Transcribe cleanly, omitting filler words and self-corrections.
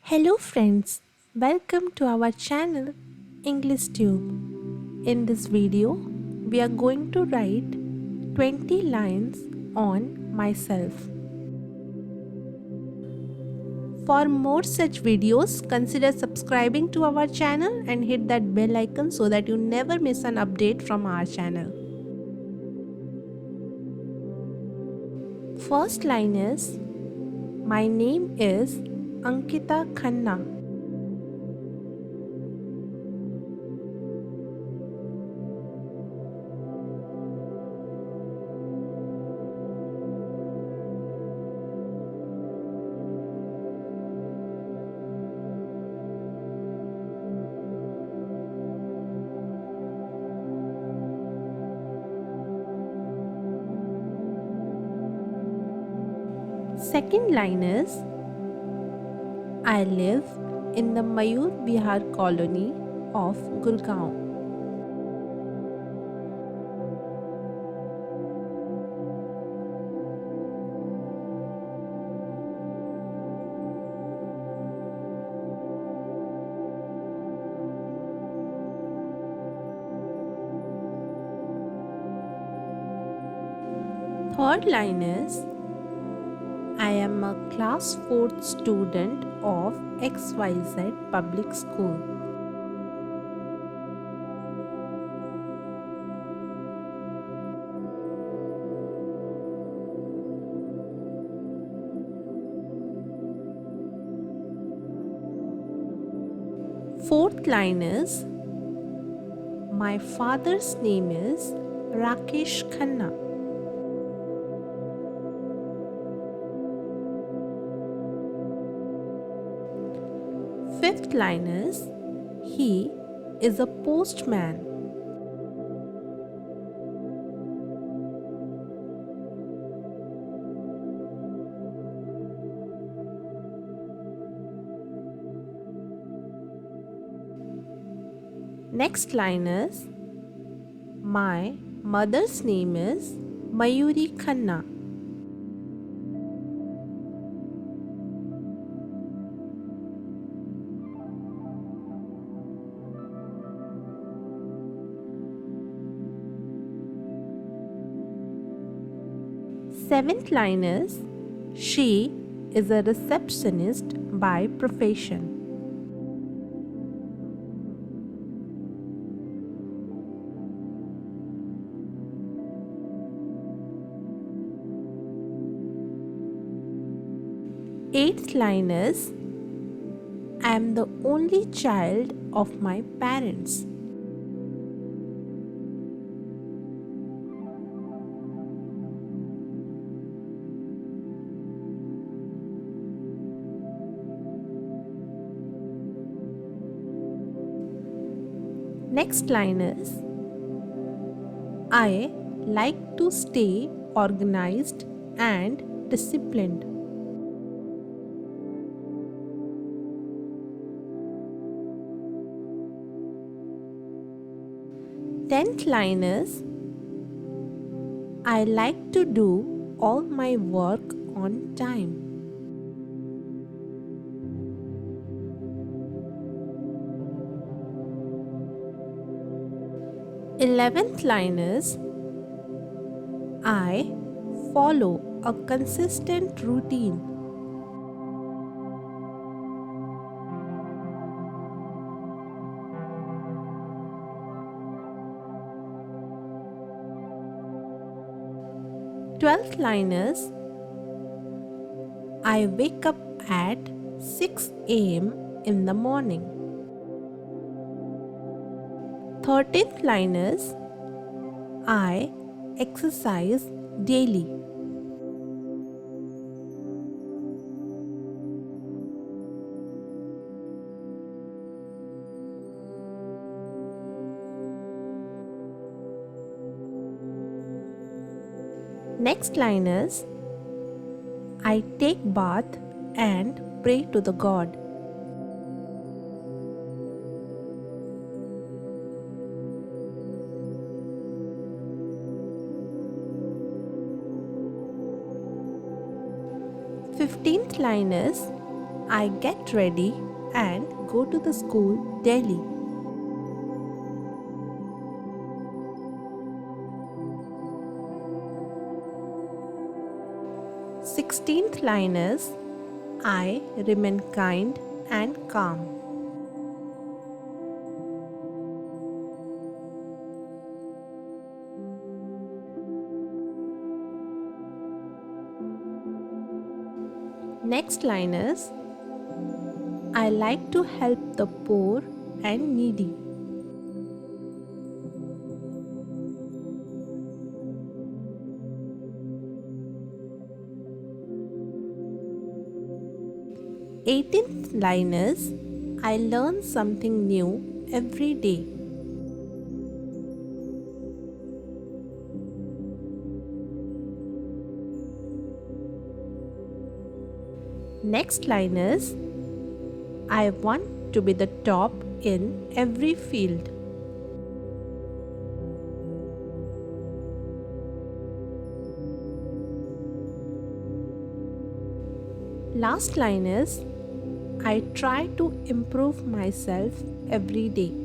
Hello friends, welcome to our channel English Tube. In this video, we are going to write 20 lines on myself. For more such videos, consider subscribing to our channel and hit that bell icon so that you never miss an update from our channel. First line is, my name is Ankita Khanna. Second line is, I live in the Mayur Vihar colony of Gurgaon. Third line is, I am a class 4th student of XYZ public school. Fourth line is, my father's name is Rakesh Khanna. Fifth line is, he is a postman. Next line is, my mother's name is Mayuri Khanna. Seventh line is, she is a receptionist by profession. Eighth line is, I am the only child of my parents. Next line is, I like to stay organized and disciplined. Tenth line is, I like to do all my work on time. 11th line is, I follow a consistent routine. Twelfth line is, I wake up at 6 a.m. in the morning. 13th line is, I exercise daily. Next line is, I take bath and pray to the God. Fifteenth line is, I get ready and go to the school daily. 16th line is I remain kind and calm. Next line is I like to help the poor and needy. Eighteenth line is I learn something new every day. Next line is I want to be the top in every field. Last line is I try to improve myself every day.